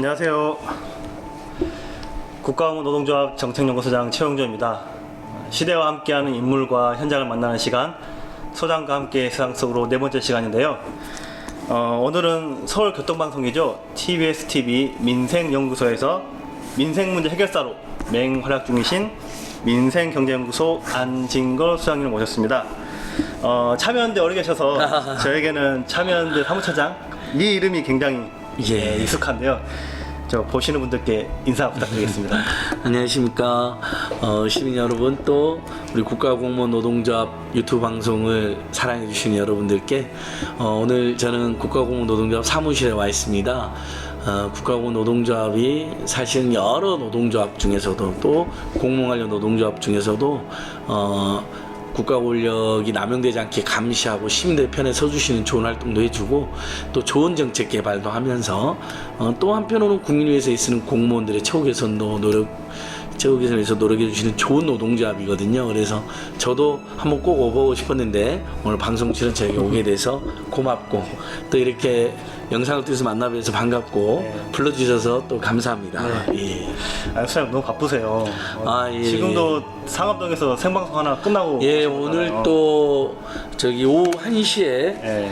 안녕하세요. 국가공무노동조합 정책연구소장 최용조입니다. 시대와 함께하는 인물과 현장을 만나는 시간, 소장과 함께 세상 속으로 네 번째 시간인데요. 오늘은 서울교통방송이죠. TBS-TV 민생연구소에서 민생문제 해결사로 맹활약 중이신 민생경제연구소 안진걸 소장님을 모셨습니다. 참여연대 오래 계셔서 저에게는 참여연대 사무처장 이 이름이 굉장히 익숙한데요. 저 보시는 분들께 인사 부탁드리겠습니다. 안녕하십니까. 시민 여러분, 또 우리 국가공무원 노동조합 유튜브 방송을 사랑해 주시는 여러분들께 오늘 저는 국가공무원 노동조합 사무실에 와 있습니다. 국가공무원 노동조합이 사실은 여러 노동조합 중에서도 또 공무원 관련 노동조합 중에서도 국가 권력이 남용되지 않게 감시하고 시민들 편에 서주시는 좋은 활동도 해주고 또 좋은 정책 개발도 하면서 또 한편으로는 국민을 위해서 애쓰는 공무원들의 처우 개선도 처우 개선에서 노력해 주시는 좋은 노동조합이거든요. 그래서 저도 한번 꼭 오고 싶었는데 오늘 방송 출연 저에게 오게 돼서 고맙고 또 이렇게 영상을 통해서 만나뵈서 반갑고 불러주셔서 또 감사합니다. 소장님 너무 바쁘세요. 지금도 예. 상암동에서 생방송 하나 끝나고 오늘 또 저기 오후 1시에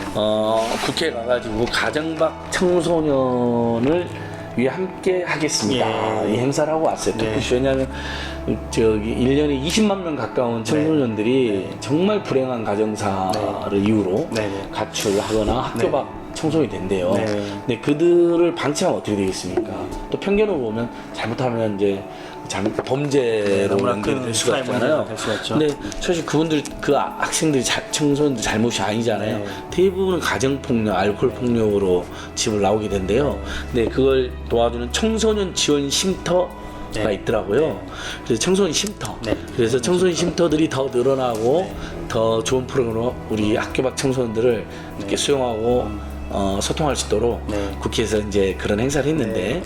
국회 가가지고 가정박 청소년을 위해 함께 하겠습니다. 이 행사를 하고 왔어요. 특히 왜냐하면 저기 1년에 20만 명 가까운 청소년들이 정말 불행한 가정사를 이유로 가출하거나 학교 밖 청소년이 된대요. 근데 그들을 방치하면 어떻게 되겠습니까? 또 편견으로 보면 잘못하면 이제 범죄로 연결될 수가 있잖아요. 근데 사실 그분들 그 학생들이 청소년들 잘못이 아니잖아요. 대부분은 가정폭력, 알코올폭력으로 집을 나오게 된대요. 근데 그걸 도와주는 청소년 지원 쉼터가 있더라고요. 그래서 청소년 쉼터. 그래서 청소년 쉼터들이 더 늘어나고 더 좋은 프로그램으로 우리 학교 밖 청소년들을 이렇게 수용하고 소통할 수 있도록 국회에서 이제 그런 행사를 했는데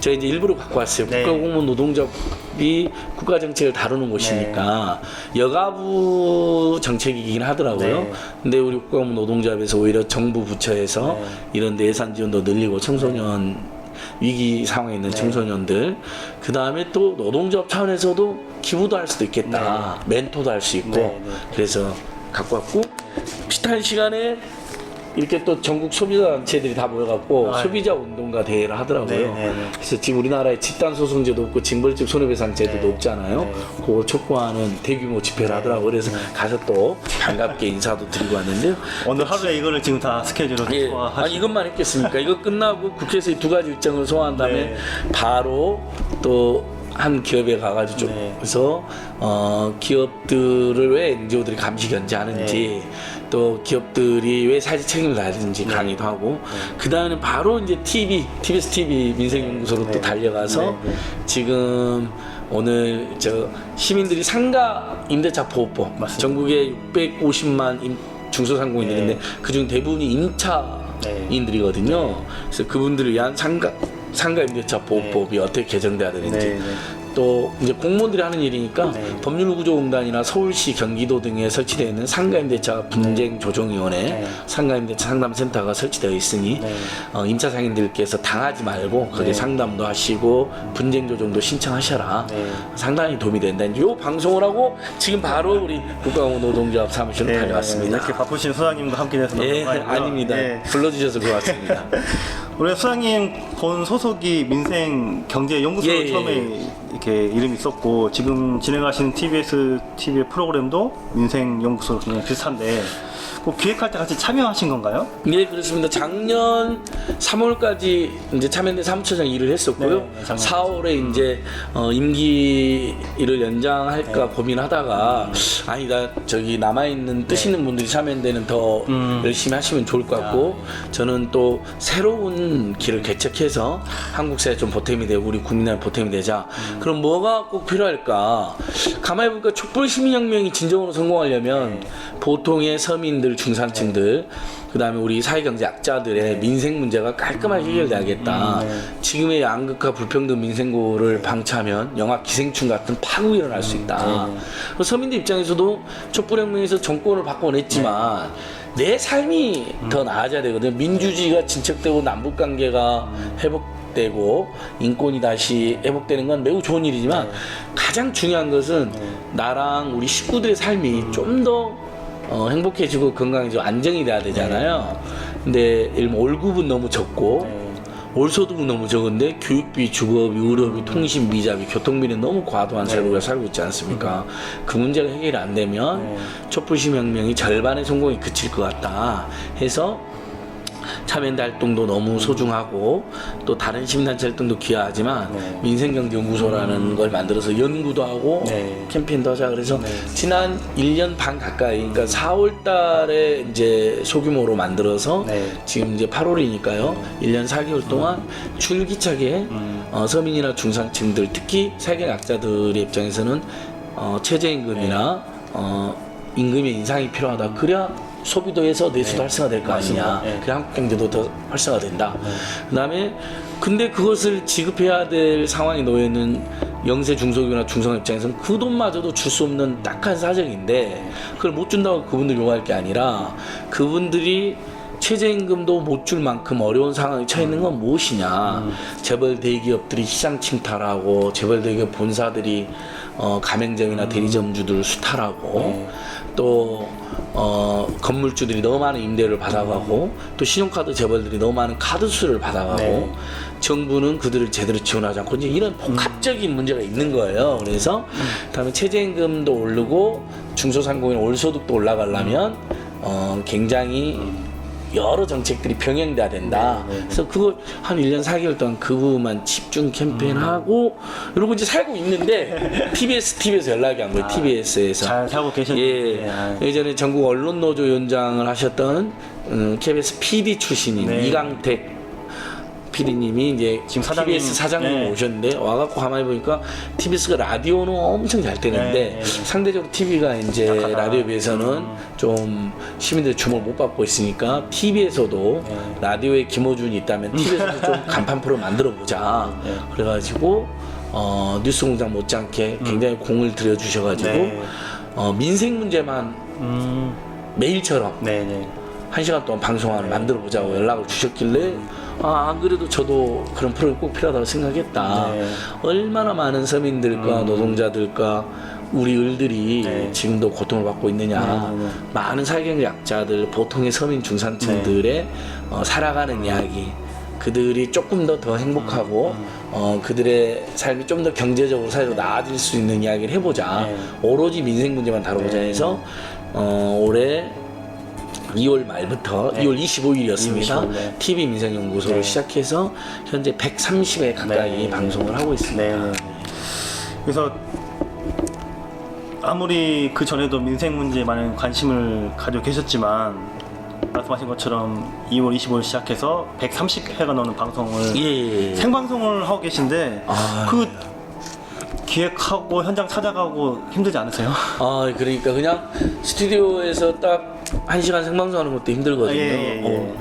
제가 이제 일부러 갖고 왔어요. 국가공무원 노동조합이 국가정책을 다루는 곳이니까 여가부 정책이긴 하더라고요. 근데 우리 국가공무원 노동조합에서 오히려 정부 부처에서 이런 데 예산 지원도 늘리고 청소년 위기 상황에 있는 청소년들, 그 다음에 또 노동조합 차원에서도 기부도 할 수도 있겠다. 멘토도 할 수 있고 그래서 갖고 왔고 비슷한 시간에 이렇게 또 전국 소비자 단체들이 다 모여갖고 소비자 운동가 대회를 하더라고요. 그래서 지금 우리나라에 집단 소송제도 없고 징벌적 손해배상 제도도 없잖아요. 그걸 촉구하는 대규모 집회를 하더라고요. 그래서 가서 또 반갑게 인사도 드리고 왔는데요. 오늘 하루에 이거를 지금 다 스케줄로 아니 이것만 했겠습니까? 이거 끝나고 국회에서 이 두 가지 일정을 소화한 다음에 바로 또 한 기업에 가가지고 그래서 기업들을 왜 NGO들이 감시 견제하는지 또 기업들이 왜 사회적 책임을 다해야 되는지 강의도 하고 그 다음에 바로 이제 TBS-TV 민생연구소로 또 달려가서 지금 오늘 저 시민들이 상가 임대차 보호법 전국에 650만 중소상공인들이 있는데 그중 대부분이 임차인들이거든요. 그래서 그분들을 위한 상가 임대차 보호법이 어떻게 개정돼야 되는지 또 이제 공무원들이 하는 일이니까 법률구조공단이나 서울시, 경기도 등에 설치되어 있는 상가임대차 분쟁조정위원회, 상가임대차 상담센터가 설치되어 있으니 임차 상인들께서 당하지 말고 거기에 상담도 하시고 분쟁조정도 신청하셔라. 상당히 도움이 된다. 이 방송을 하고 지금 바로 우리 국가공무원 노동조합 사무실로 달려왔습니다. 이렇게 바쁘신 소장님과 함께 돼서 너무 감사하고요. 아닙니다. 불러주셔서 고맙습니다. 우리 소장님 본 소속이 민생경제연구소로 처음에 이렇게 이름이 있었고 지금 진행하시는 TBS-TV의 프로그램도 민생연구소로 그냥 비슷한데 꼭 기획할 때 같이 참여하신 건가요? 네, 그렇습니다. 작년 3월까지 이제 참여연대 사무처장 일을 했었고요. 4월에 이제 임기를 연장할까 고민하다가 아니다 저기 남아있는 뜻 있는 분들이 참여연대는 더 열심히 하시면 좋을 것 같고 저는 또 새로운 길을 개척해서 한국 사회에 좀 보탬이 되고 우리 국민한테 보탬이 되자. 그럼 뭐가 꼭 필요할까? 가만히 보니까 촛불 시민혁명이 진정으로 성공하려면 보통의 서민들 중산층들 그 다음에 우리 사회경제 약자들의 민생 문제가 깔끔하게 해결돼야겠다. 지금의 양극화 불평등 민생고를 방치하면 영화 기생충 같은 파국이 일어날 수 있다. 서민들 입장에서도 촛불혁명에서 정권을 바꿔냈지만 내 삶이 더 나아져야 되거든. 민주주의가 진척되고 남북관계가 회복되고 인권이 다시 회복되는 건 매우 좋은 일이지만 가장 중요한 것은 나랑 우리 식구들의 삶이 좀 더 행복해지고 건강해지고 안정이 돼야 되잖아요. 근데 예를 들면 월급은 너무 적고 월소득은 너무 적은데 교육비, 주거비, 의료비, 통신비, 자비, 교통비는 너무 과도한 세로가 살고 있지 않습니까? 그 문제가 해결이 안 되면 촛불시민혁명이 절반의 성공에 그칠 것 같다 해서 참여연대 활동도 너무 소중하고 또 다른 시민단체 활동도 귀하지만 민생경제연구소라는 걸 만들어서 연구도 하고 캠페인도 하자 그래서 지난 1년 반 가까이 그러니까 4월 달에 이제 소규모로 만들어서 지금 이제 8월이니까요 1년 4개월 동안 줄기차게 서민이나 중산층들 특히 사회약자들의 입장에서는 최저임금이나 임금의 인상이 필요하다 그래야 소비도에서 내수도 활성화될 거 아니냐. 그래 한국 경제도 더 활성화된다. 그다음에 근데 그것을 지급해야 될 상황에 놓여 있는 영세 중소기업이나 중소기업 입장에서는 그 돈마저도 줄 수 없는 딱한 사정인데 그걸 못 준다고 그분들 요구할 게 아니라 그분들이 최저임금도 못 줄 만큼 어려운 상황에 처해 있는 건 무엇이냐. 재벌 대기업들이 시장 침탈하고 재벌 대기업 본사들이 가맹점이나 대리점주들 수탈하고 또 건물주들이 너무 많은 임대료를 받아가고 또 신용카드 재벌들이 너무 많은 카드 수를 받아가고 정부는 그들을 제대로 지원하지 않고 이제 이런 복합적인 문제가 있는 거예요. 그래서 다음에 최저임금도 오르고 중소상공인 월소득도 올라가려면 굉장히 여러 정책들이 병행돼야 된다. 그래서 그걸 한 1년 4개월 동안 그 부분만 집중 캠페인하고 이러고 이제 살고 있는데 TBS에서 연락이 온 거예요. TBS에서. 잘 살고 계셨는데. 예. 예전에 전국 언론노조 위원장을 하셨던 KBS PD 출신인 이강택 PD님이 이제 지금 사장님, TBS 사장님 오셨는데 와갖고 가만히 보니까 TBS가 라디오는 엄청 잘 되는데 상대적으로 TV가 이제 라디오에 비해서는 좀 시민들의 주목을 못 받고 있으니까 TV에서도 라디오에 김어준이 있다면 TV에서도 좀 간판 프로 만들어 보자. 그래가지고 뉴스공장 못지않게 굉장히 공을 들여주셔가지고 민생 문제만 매일처럼 1시간 동안 방송을 만들어 보자고 연락을 주셨길래 안 그래도 저도 그런 프로그램 꼭 필요하다고 생각했다. 얼마나 많은 서민들과 노동자들과 우리 을들이 지금도 고통을 받고 있느냐. 많은 사회경제 약자들, 보통의 서민 중산층들의 살아가는 이야기. 그들이 조금 더 행복하고 그들의 삶이 좀 더 경제적으로 사회적으로 나아질 수 있는 이야기를 해보자. 오로지 민생 문제만 다뤄보자 해서 올해 2월 말부터 2월 25일이었습니다. TV 민생연구소를 시작해서 현재 130회 가까이 방송을 하고 있습니다. 그래서 아무리 그 전에도 민생 문제에 많은 관심을 가지고 계셨지만 말씀하신 것처럼 2월 25일 시작해서 130회가 넘는 방송을 생방송을 하고 계신데 그 기획하고 현장 찾아가고 힘들지 않으세요? 그러니까 그냥 스튜디오에서 딱 1시간 생방송하는 것도 힘들거든요.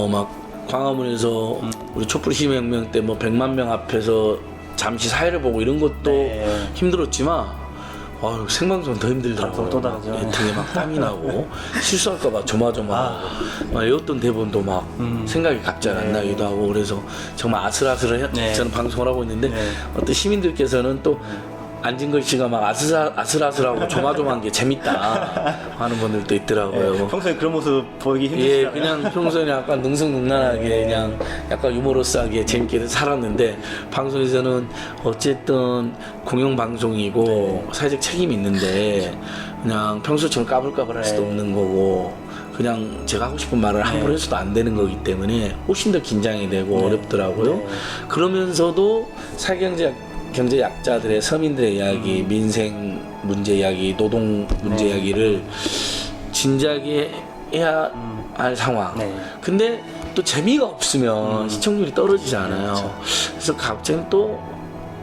막 광화문에서 우리 촛불 시민혁명 때 뭐 100만 명 앞에서 잠시 사회를 보고 이런 것도 힘들었지만 생방송은 더 힘들더라고요. 또 다르죠. 등에 막 땀이 나고 실수할까봐 조마조마하고 외웠던 대본도 막 생각이 갑자기 안 나기도 하고 그래서 정말 아슬아슬해 저는 방송을 하고 있는데 어떤 시민들께서는 또 앉은 글씨가 막 아슬아슬하고 조마조마한 게 재밌다 하는 분들도 있더라고요. 평소에 그런 모습 보이기 힘드시잖아요. 그냥 평소에 약간 능숙능란하게 그냥 약간 유머러스하게 재밌게 살았는데 방송에서는 어쨌든 공영방송이고 사회적 책임이 있는데 그냥 평소처럼 까불까불할 수도 없는 거고 그냥 제가 하고 싶은 말을 함부로 해서도 안 되는 거기 때문에 훨씬 더 긴장이 되고 어렵더라고요. 그러면서도 경제 약자들의 서민들의 이야기, 민생 문제 이야기, 노동 문제 이야기를 진지하게 해야 할 상황. 근데 또 재미가 없으면 시청률이 떨어지잖아요. 그래서 가급적이면 또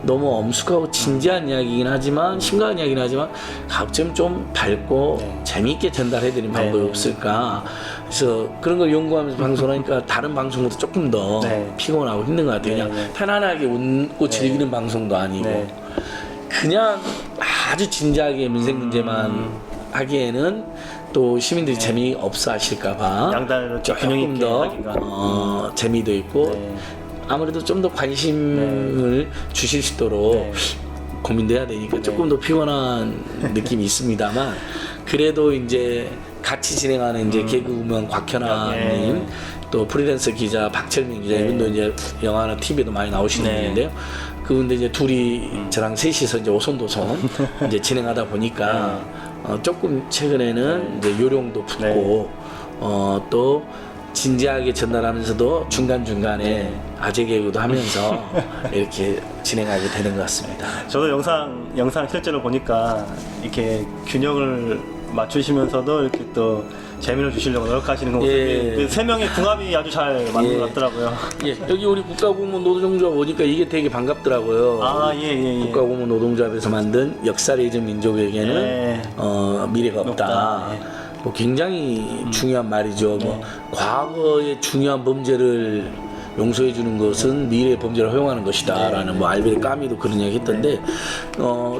너무 엄숙하고 진지한 이야기이긴 하지만 심각한 이야기긴 하지만 가급적 좀 밝고 재미있게 전달해드리는 방법이 없을까. 그래서 그런 걸 연구하면서 방송하니까 다른 방송보다 조금 더 피곤하고 힘든 것 같아요. 그냥 편안하게 웃고 즐기는 방송도 아니고 그냥 아주 진지하게 민생 문제만 하기에는 또 시민들이 재미없어 하실까봐 양다르게 조금 더 재미도 있고 아무래도 좀 더 관심을 주실 수 있도록 고민돼야 되니까 조금 더 피곤한 느낌이 있습니다만 그래도 이제 같이 진행하는 이제 개그우먼 곽현아님 또 프리랜서 기자 박철민 기자 이분도 이제 영화나 TV에도 많이 나오시는 분인데요. 그분들 이제 둘이 저랑 셋이서 이제 오손도손 이제 진행하다 보니까 조금 최근에는 이제 요령도 붙고 또 진지하게 전달하면서도 중간중간에 아재 개그도 하면서 이렇게 진행하게 되는 것 같습니다. 저도 영상 실제로 보니까 이렇게 균형을 맞추시면서도 이렇게 또 재미를 주시려고 노력하시는 거 모습이 세 명의 궁합이 아주 잘 맞는 것 같더라고요. 예, 여기 우리 국가공무원 노동조합 오니까 이게 되게 반갑더라고요. 국가공무원 노동조합에서 만든 역사를 잊은 민족에게는 미래가 없다. 뭐 굉장히 중요한 말이죠. 뭐 과거의 중요한 범죄를 용서해 주는 것은 미래의 범죄를 허용하는 것이다라는 뭐 알베르 까미도 그런 이야기 했던데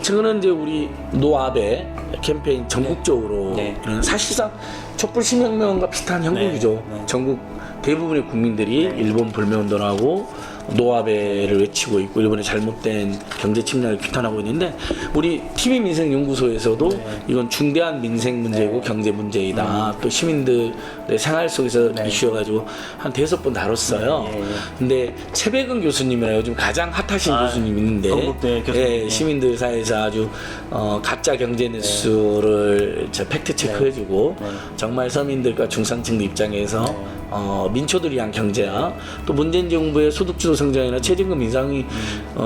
최근에 이제 우리 노아베 캠페인 전국적으로 사실상 촛불 시민혁명과 비슷한 형국이죠. 전국 대부분의 국민들이 일본 불매운동하고 노아베를 외치고 있고 일본의 잘못된 경제 침략을 규탄하고 있는데 우리 TV민생연구소에서도 이건 중대한 민생 문제고 경제 문제이다. 또 시민들의 생활 속에서 이슈여가지고 한 5번 다뤘어요. 근데 최백은 교수님이라 요즘 가장 핫하신 교수님 있는데 건국대 교수님. 시민들 사이에서 아주 가짜 경제 뉴스를 팩트 체크해주고 정말 서민들과 중산층들 입장에서 민초들이 위한 경제야 또 문재인 정부의 소득주도 성장이나 최저임금 인상이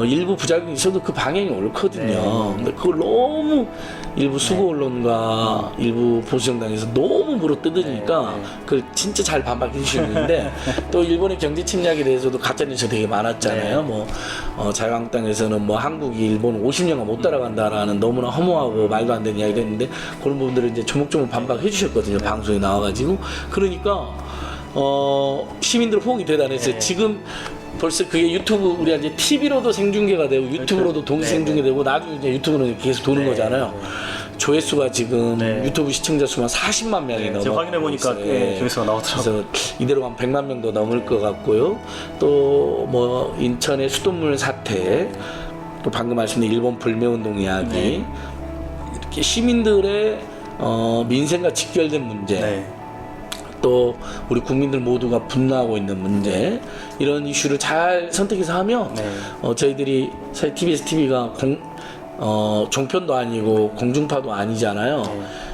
일부 부작용이 있어도 그 방향이 옳거든요. 근데 그걸 너무 일부 수고 언론과 일부 보수 정당에서 너무 물어뜯으니까 그걸 진짜 잘 반박해 주시는데 또 일본의 경제 침략에 대해서도 가짜 뉴스 되게 많았잖아요. 뭐 자유한국당에서는 뭐 한국이 일본 50년간 못 따라간다라는 너무나 허무하고 말도 안 되는 이야기를 했는데 그런 부분들을 이제 조목조목 반박해 주셨거든요. 방송에 나와가지고 그러니까 시민들 호응이 대단했어요. 지금 벌써 그게 유튜브 우리가 이제 TV로도 생중계가 되고 유튜브로도 동시 생중계되고 나중에 이제 유튜브는 계속 도는 거잖아요. 조회수가 지금 유튜브 시청자 수만 40만 명이 넘어. 제가 확인해 보니까 조회수가 나오더라고요. 그래서 이대로 가면 100만 명도 넘을 것 같고요. 또 뭐 인천의 수돗물 사태, 또 방금 말씀드린 일본 불매운동 이야기, 이렇게 시민들의 민생과 직결된 문제. 또 우리 국민들 모두가 분노하고 있는 문제 이런 이슈를 잘 선택해서 하면 저희들이 사실 TBS TV가 종편도 아니고 공중파도 아니잖아요.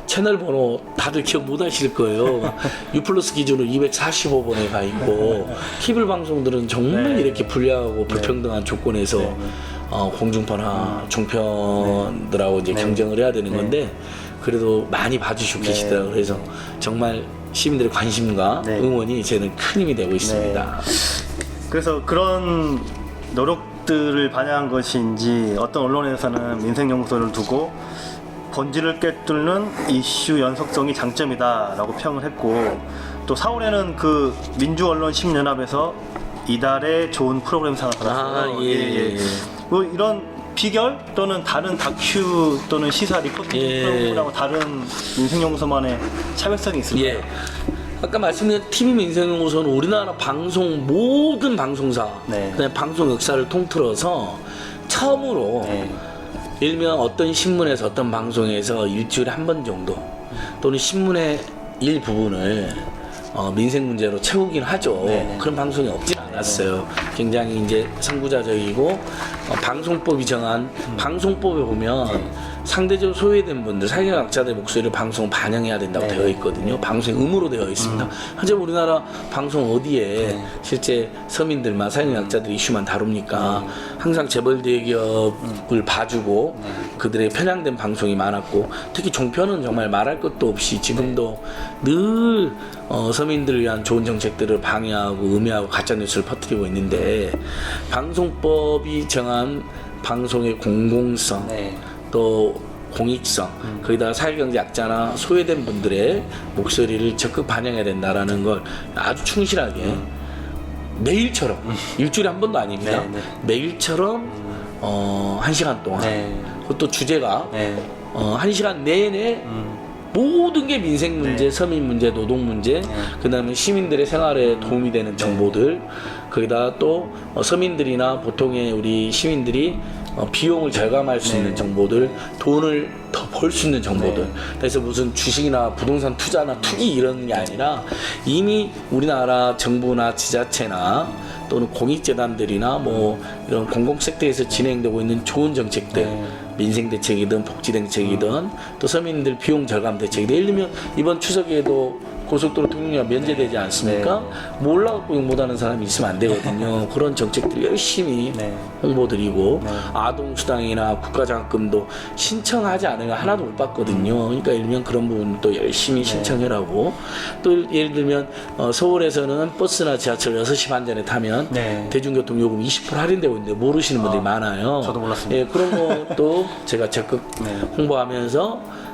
채널 번호 다들 기억 못 하실 거예요. U+ 기준으로 245번에 가 있고 케이블 방송들은 정말 이렇게 불리하고 불평등한 조건에서 공중파나 종편들하고 이제 경쟁을 해야 되는 건데 그래도 많이 봐주시고 계시더라고요. 그래서 정말 시민들의 관심과 응원이 저는 큰 힘이 되고 있습니다. 그래서 그런 노력들을 반영한 것인지 어떤 언론에서는 민생연구소를 두고 본질을 꿰뚫는 이슈 연속성이 장점이다라고 평을 했고 또 4월에는 그 민주언론시민연합에서 이달의 좋은 프로그램상을 받았어요. 뭐 이런 비결 또는 다른 다큐 또는 시사 리포팅 프로그램하고 다른 민생연구소만의 차별성이 있을까요? 아까 말씀드린 TV민생연구소는 우리나라 방송 모든 방송사 그다음에 방송 역사를 통틀어서 처음으로 일명 어떤 신문에서 어떤 방송에서 일주일에 한 번 정도 또는 신문의 일부분을 민생 문제로 채우긴 하죠. 그런 방송이 없진 않았어요. 굉장히 이제 선구자적이고 방송법이 정한 방송법에 보면 상대적으로 소외된 분들, 사회학자들의 목소리를 방송 반영해야 된다고 되어 있거든요. 방송의 의무로 되어 있습니다. 하지만 우리나라 방송 어디에 실제 서민들만 사회학자들 이슈만 다룹니까? 항상 재벌 대기업을 봐주고 그들의 편향된 방송이 많았고 특히 종편은 정말 말할 것도 없이 지금도 늘 서민들을 위한 좋은 정책들을 방해하고 음해하고 가짜뉴스를 퍼뜨리고 있는데 방송법이 정한 방송의 공공성 또 공익성 거기다가 사회경제 약자나 소외된 분들의 목소리를 적극 반영해야 된다라는 걸 아주 충실하게 매일처럼 일주일에 한 번도 아닙니다. 매일처럼 1시간 동안 그것도 주제가 1시간 내내 모든 게 민생 문제, 서민 문제, 노동 문제, 그다음에 시민들의 생활에 도움이 되는 정보들 거기다 또 서민들이나 보통의 우리 시민들이 비용을 절감할 수 있는 정보들, 돈을 더 벌 수 있는 정보들. 그래서 무슨 주식이나 부동산 투자나 투기 이런 게 아니라 이미 우리나라 정부나 지자체나 또는 공익재단들이나 뭐 이런 공공섹터에서 진행되고 있는 좋은 정책들, 민생대책이든 복지대책이든 또 서민들 비용 절감 대책이든, 예를 들면 이번 추석에도 고속도로 통행료가 면제되지 않습니까? 뭐 올라가고 못하는 사람이 있으면 안 되거든요. 그런 정책들 열심히 홍보드리고, 아동수당이나 국가장학금도 신청하지 않으면 하나도 못 받거든요. 그러니까 예를 들면 그런 부분도 열심히 신청해라고. 또 예를 들면 서울에서는 버스나 지하철 6시 반 전에 타면 대중교통 요금 20% 할인되고 있는데 모르시는 분들이 많아요. 저도 몰랐습니다. 예, 그런 것도 제가 적극 홍보하면서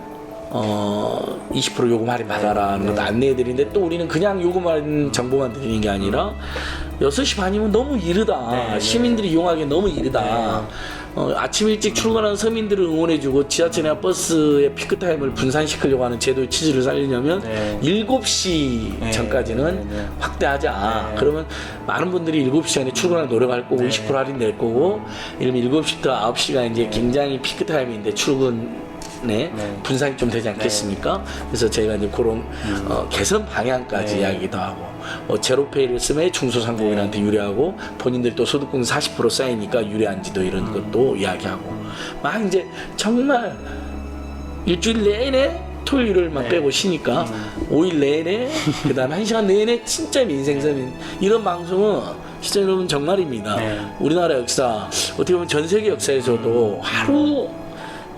20% 요금 할인 받아라는 것도 안내해드리는데, 또 우리는 그냥 요금 할인 정보만 드리는 게 아니라 6시 반이면 너무 이르다. 시민들이 이용하기엔 너무 이르다. 아침 일찍 출근하는 서민들을 응원해주고 지하철이나 버스의 피크타임을 분산시키려고 하는 제도의 취지를 살리려면 7시 전까지는 확대하자. 그러면 많은 분들이 7시 전에 출근할 노력할 거고 20% 할인될 거고, 이러면 7시부터 9시가 이제 굉장히 피크타임인데 출근 분산이 좀 되지 않겠습니까? 그래서 저희가 이제 그런 개선 방향까지 이야기도 하고, 제로페이를 쓰면 중소상공인한테 유리하고 본인들 또 소득분 40% 쌓이니까 유리한지도 이런 것도 이야기하고, 막 이제 정말 일주일 내내 토요일을만 빼고 쉬니까 5일 내내, 그 다음에 1시간 내내 진짜 민생서민, 이런 방송은 시청자 여러분 정말입니다. 우리나라 역사, 어떻게 보면 전 세계 역사에서도 하루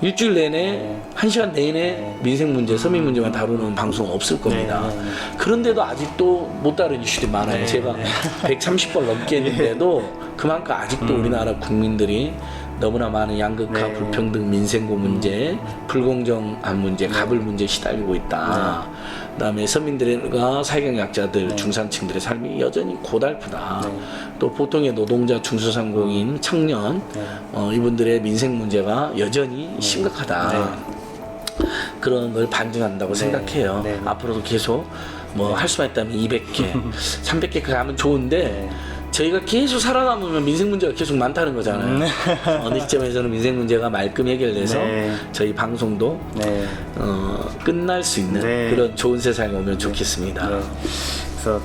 일주일 내내 1시간 내내 민생 문제, 서민 문제만 다루는 방송 없을 겁니다. 그런데도 아직도 못 다룬 이슈들이 많아요. 제가 130번 넘게 했는데도 그만큼 아직도 우리나라 국민들이 너무나 많은 양극화, 불평등, 민생고 문제, 불공정한 문제, 가불 문제에 시달리고 있다. 그다음에 서민들과 사회경약자들, 중산층들의 삶이 여전히 고달프다. 또 보통의 노동자, 중소상공인, 청년, 이분들의 민생 문제가 여전히 심각하다. 그런 걸 반증한다고 생각해요. 앞으로도 계속 뭐 할 수만 있다면 200개, 300개까지 하면 좋은데, 저희가 계속 살아남으면 민생 문제가 계속 많다는 거잖아요. 어느 시점에서는 민생 문제가 말끔 해결돼서 저희 방송도 끝날 수 있는 그런 좋은 세상이 오면 좋겠습니다. 그래서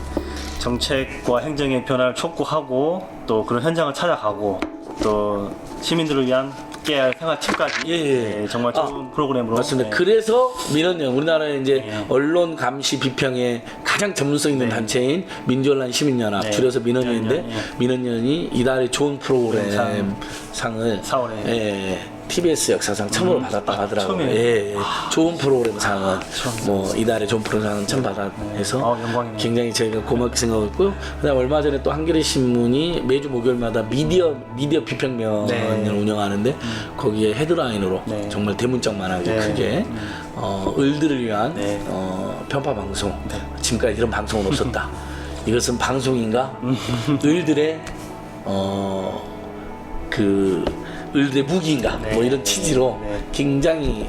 정책과 행정의 변화를 촉구하고, 또 그런 현장을 찾아가고, 또 시민들을 위한 깨알 생활팁까지 정말 좋은 프로그램으로. 맞습니다. 그래서 민원연, 우리나라의 이제 언론 감시 비평의 가장 전문성 있는 단체인 민주언론 시민연합, 줄여서 민원연인데, 민원연이 이달의 좋은 프로그램 상을 4월에 TBS 역사상 처음으로 받았다고 하더라고요. 좋은 프로그램 상은 뭐 이달의 좋은 프로그램 상은 처음 받아서 굉장히 저희가 고맙게 생각했고요. 그다음 얼마 전에 또 한겨레 신문이 매주 목요일마다 미디어 비평면을 운영하는데, 거기에 헤드라인으로 정말 대문짝만하게 크게 을들을 위한 편파 방송, 지금까지 이런 방송은 없었다. 이것은 방송인가? 을들의 을들의 무기인가? 뭐 이런 취지로 굉장히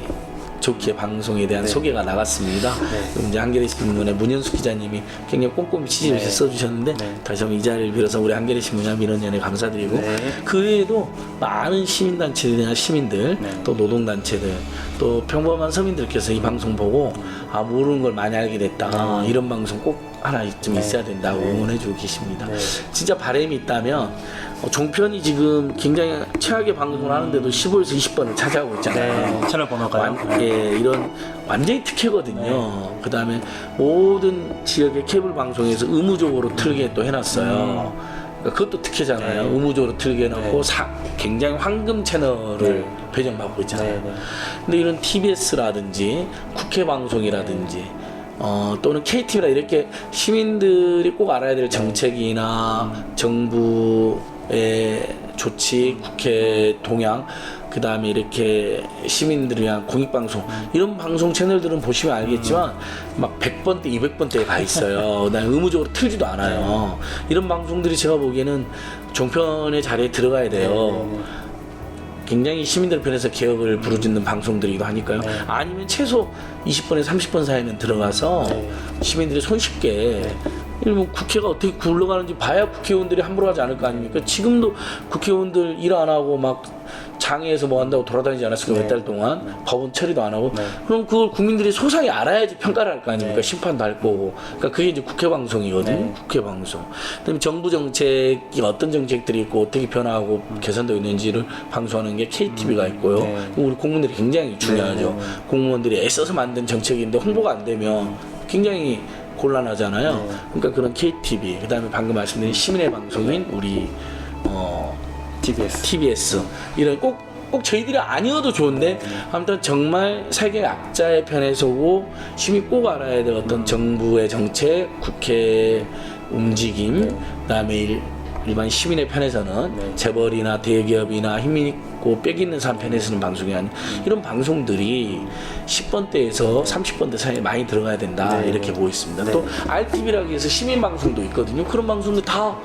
좋게 방송에 대한 소개가 나갔습니다. 이제 한겨레 신문의 문현숙 기자님이 굉장히 꼼꼼히 취재를 써주셨는데, 다시 한번 이 자리를 빌어서 우리 한겨레 신문과 민원연에 감사드리고, 그 외에도 많은 시민단체들이나 시민들, 또 노동단체들, 또 평범한 서민들께서 이 방송 보고 모르는 걸 많이 알게 됐다. 이런 방송 꼭 하나쯤 있어야 된다고 응원해주고 계십니다. 진짜 바람이 있다면, 종편이 지금 굉장히 최악의 방송을 하는데도 15에서 20번을 차지하고 있잖아요. 채널 번호가요? 이런 완전히 특혜거든요. 그 다음에 모든 지역의 케이블 방송에서 의무적으로 틀게 또 해놨어요. 그러니까 그것도 특혜잖아요. 의무적으로 틀게 해놓고 굉장히 황금 채널을 배정받고 있잖아요. 근데 이런 TBS라든지 국회 방송이라든지 또는 KTV나 이렇게 시민들이 꼭 알아야 될 정책이나 정부의 조치, 국회 동향, 그 다음에 이렇게 시민들을 위한 공익방송, 이런 방송 채널들은 보시면 알겠지만 막 100번대, 200번대에 가 있어요. 그다음에 의무적으로 틀지도 않아요. 이런 방송들이 제가 보기에는 종편의 자리에 들어가야 돼요. 굉장히 시민들 편에서 개혁을 부르짖는 방송들이기도 하니까요. 아니면 최소 20번에 30번 사이면 들어가서 시민들이 손쉽게 이러면 국회가 어떻게 굴러가는지 봐야 국회의원들이 함부로 하지 않을 거 아닙니까? 지금도 국회의원들 일 안 하고 막 장애에서 뭐 한다고 돌아다니지 않았을까 몇 달 동안 법원 처리도 안 하고 그럼 그걸 국민들이 소상히 알아야지 평가를 할 거 아닙니까? 심판도 할 거고. 그러니까 그게 이제 국회 방송이거든요. 국회 방송. 그다음에 정부 정책이 어떤 정책들이 있고 어떻게 변화하고 개선되고 있는지를 방송하는 게 KTV가 있고요. 우리 공무원들이 굉장히 중요하죠. 공무원들이 애써서 만든 정책인데 홍보가 안 되면 굉장히 곤란하잖아요. 그러니까 그런 KTV, 그다음에 방금 말씀드린 시민의 방송인 우리 TBS 이런 꼭 저희들이 아니어도 좋은데 아무튼 정말 세계 약자의 편에 서고 시민이 꼭 알아야 될 어떤 정부의 정책, 국회 움직임, 그다음에 일반 시민의 편에서는 재벌이나 대기업이나 힘있고 빽 있는 사람 편에 서는 방송이 아닌 이런 방송들이 10번대에서 30번대 사이에 많이 들어가야 된다 이렇게 보고 있습니다. 또 RTV라고 해서 시민 방송도 있거든요. 그런 방송도 다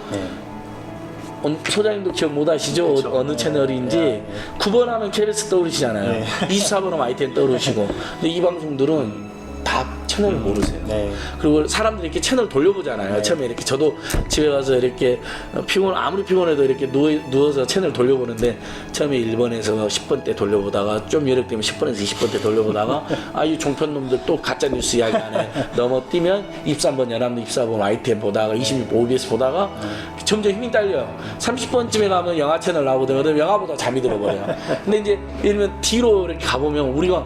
소장님도 기억 못 하시죠? 그렇죠. 어느 채널인지 9번 하면 KBS 떠오르시잖아요. 24번 하면 ITN 떠오르시고. 근데 이 방송들은 다 채널을 모르세요. 그리고 사람들이 이렇게 채널 돌려보잖아요. 처음에 이렇게 저도 집에 가서 이렇게 아무리 피곤해도 이렇게 누워서 채널 돌려보는데 처음에 1번에서 10번 때 돌려보다가 좀 여력되면 10번에서 20번 때 돌려보다가 이 종편놈들 또 가짜뉴스 이야기 안에 넘어뛰면 23번 연합도 24번 YTN 보다가 26번 OBS 보다가 점점 힘이 딸려요. 30번쯤에 가면 영화 채널 나오거든요. 그럼 영화보다 잠이 들어버려요. 근데 이제 예를 들면 뒤로 이렇게 가보면 우리가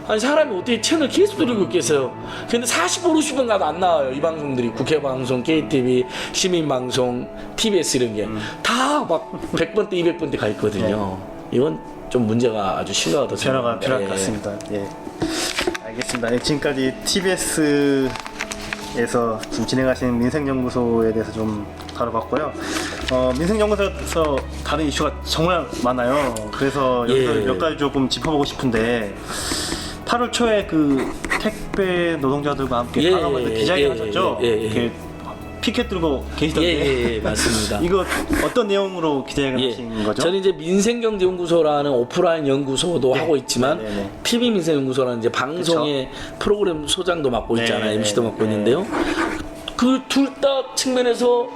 아니 사람이 어떻게 채널 계속 돌리고 있겠어요. 근데 40번 50번 가도 안 나와요. 이 방송들이 국회 방송, KTV, 시민 방송, TBS 이런 게 다 막 100번대 200번대 가 있거든요. 이건 좀 문제가 아주 심각하다. 변화가 필요할 것 같습니다. 알겠습니다. 지금까지 TBS에서 지금 진행하시는 민생연구소에 대해서 좀 다뤄봤고요. 민생연구소에서 다른 이슈가 정말 많아요. 그래서 여기서 몇 가지 조금 짚어보고 싶은데 8월 초에 그 택배 노동자들과 함께 방화문에 기자회견 하셨죠? 이렇게 피켓 들고 계시던데. 맞습니다. 이거 어떤 내용으로 기자회견 하신 거죠? 저는 이제 민생경제연구소라는 오프라인 연구소도 하고 있지만 TV 민생연구소라는 이제 방송의 프로그램 소장도 맡고 있잖아요. MC도 맡고 있는데요. 그 둘 다 측면에서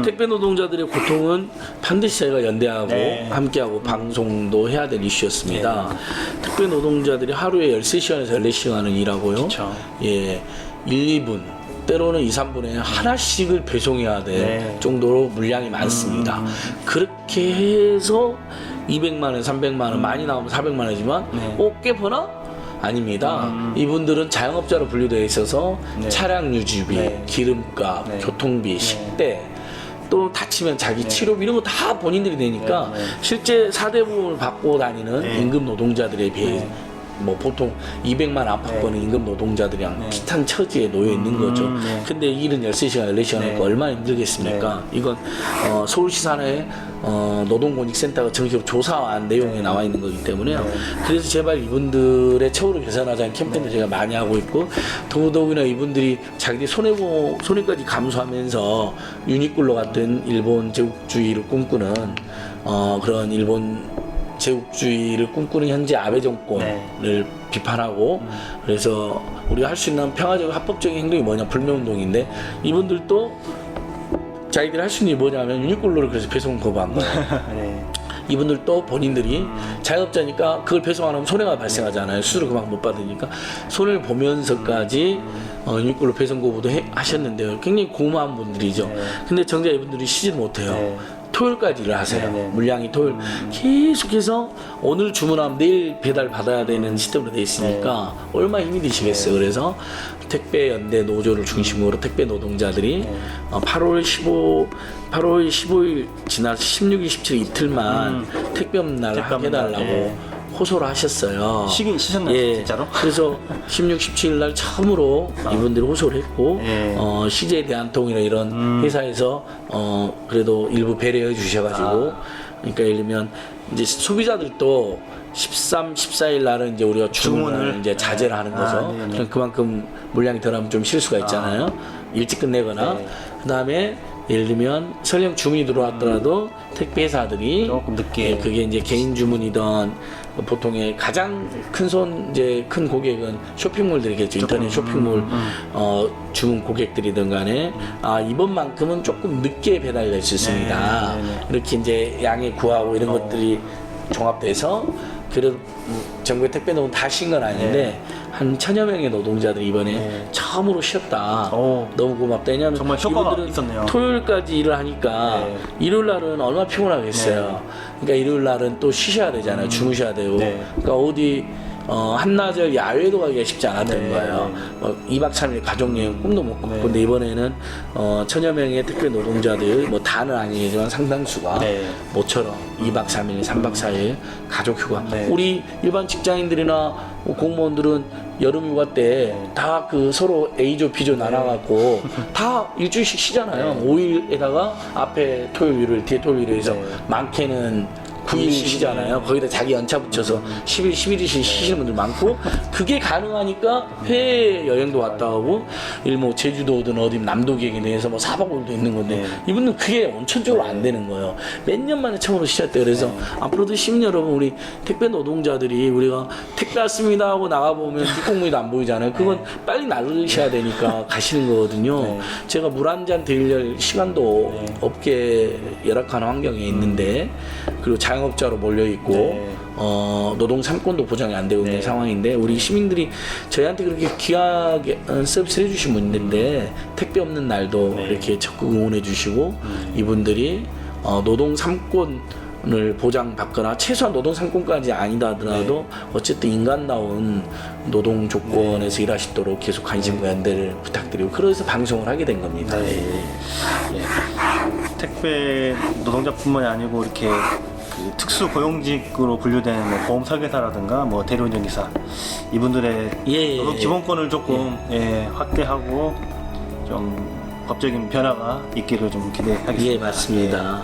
택배 노동자들의 고통은 반드시 저희가 연대하고 함께하고 방송도 해야 될 이슈였습니다. 택배 노동자들이 하루에 13시간에서 14시간을 일하고요. 1, 2분 때로는 2, 3분에 하나씩을 배송해야 될 정도로 물량이 많습니다. 그렇게 해서 200만 원, 300만 원 많이 나오면 400만 원이지만 꽤 버나? 아닙니다. 이분들은 자영업자로 분류되어 있어서 차량 유지비, 기름값, 교통비, 식대, 또 다치면 자기 치료비 이런 거 다 본인들이 내니까 실제 사대보험을 받고 다니는 임금 노동자들에 비해 뭐 보통 200만 안팎 버는 임금 노동자들이랑 비슷한 처지에 놓여 있는 거죠. 근데 이 일은 13시간, 14시간 하니까 얼마나 힘들겠습니까? 이건 서울시 산하의 노동권익센터가 정식으로 조사한 내용에 나와 있는 거기 때문에요. 그래서 제발 이분들의 처우를 개선하자는 캠페인도 제가 많이 하고 있고 더더욱이나 이분들이 자기들이 손해까지 감수하면서 유니클로 같은 일본 제국주의를 꿈꾸는 그런 일본 제국주의를 꿈꾸는 현재 아베 정권을 비판하고 그래서 우리가 할 수 있는 평화적 합법적인 행동이 뭐냐 불매운동인데 이분들도 자기들이 할 수 있는 게 뭐냐면 유니클로를 그래서 배송 거부한 거예요. 이분들도 본인들이 자영업자니까 그걸 배송 안 하면 손해가 발생하잖아요. 수수료 그만큼 못 받으니까 손해를 보면서까지 유니클로 배송 거부도 하셨는데요. 굉장히 고마운 분들이죠. 근데 정작 이분들이 쉬지도 못해요. 토요일까지 일을 하세요. 물량이 토요일 계속해서 오늘 주문하면 내일 배달 받아야 되는 시스템으로 돼 있으니까 얼마나 힘이 드시겠어요. 그래서 택배 연대 노조를 중심으로 택배 노동자들이 8월 15일 지나서 16일, 17일 이틀만 택배 없는 날 하게 해달라고 호소를 하셨어요. 쉬긴 쉬셨나요? 진짜로? 그래서 16, 17일 날 처음으로 이분들이 호소를 했고 CJ 대한통이나 이런 회사에서 그래도 일부 배려해 주셔가지고 그러니까 예를 들면 이제 소비자들도 13, 14일 날은 이제 우리가 주문을 이제 자제를 하는 거죠. 그럼 그만큼 물량이 덜하면 좀 실수가 있잖아요. 일찍 끝내거나. 그 다음에 예를 들면 설령 주문이 들어왔더라도 택배 회사들이 조금 늦게. 그게 이제 개인 주문이던 보통의 가장 큰 고객은 쇼핑몰들이겠죠. 인터넷 쇼핑몰 주문 고객들이든 간에 이번만큼은 조금 늦게 배달될 수 있습니다. 이렇게 이제 양이 구하고 이런 것들이 종합돼서 그래도 전국의 택배 노동 다 쉰 건 아닌데 한 1000여 명의 노동자들이 이번에 처음으로 쉬었다. 너무 고맙다. 왜냐하면 정말 효과가 이분들은 있었네요. 토요일까지 일을 하니까 일요일 날은 얼마나 피곤하겠어요. 그러니까 일요일 날은 또 쉬셔야 되잖아요. 주무셔야 되고. 그러니까 어디 한나절 야외도 가기가 쉽지 않았던 거예요. 2박 3일 가족여행 꿈도 못 꿨고. 근데 이번에는 1000여 명의 택배 노동자들 뭐 다는 아니지만 상당수가 모처럼 2박 3일, 3박 4일 가족 휴가. 우리 일반 직장인들이나 공무원들은 여름 휴가 때 다 그 서로 A조, B조 나눠갖고 다 일주일씩 쉬잖아요. 5일에다가 앞에 토요일, 일요일, 뒤에 토요일, 일요일 해서 많게는 9일 쉬잖아요. 거기다 자기 연차 붙여서 10일, 11일 쉬시는 분들 많고, 그게 가능하니까 해외 여행도 왔다 오고, 뭐 제주도든 어디 남도 계획에 대해서 뭐 4박 5일도 있는 건데, 이분은 그게 원천적으로 안 되는 거예요. 몇 년 만에 처음으로 쉬었대요. 그래서 앞으로도 시민 여러분, 우리 택배 노동자들이 우리가 택배 왔습니다 하고 나가보면 뒷공무니도 안 보이잖아요. 그건 빨리 나르셔야 되니까 가시는 거거든요. 제가 물 한 잔 드릴 시간도 없게 열악한 환경에 있는데, 그리고 자영업자로 몰려 있고 노동 3권도 보장이 안 되고 있는 상황인데, 우리 시민들이 저희한테 그렇게 귀하게 서비스를 해주신 분들인데 택배 없는 날도 이렇게 적극 응원해 주시고, 이분들이 노동 3권을 보장받거나 최소한 노동 3권까지 아니다 하더라도 어쨌든 인간다운 노동 조건에서 일하시도록 계속 관심과 연대를 부탁드리고, 그래서 방송을 하게 된 겁니다. 택배 노동자뿐만이 아니고 이렇게 그 특수 고용직으로 분류된 뭐 보험 설계사라든가 뭐 대리운전 기사, 이분들의 노동 기본권을 조금 확대하고 좀 법적인 변화가 있기를 좀 기대하겠습니다. 맞습니다.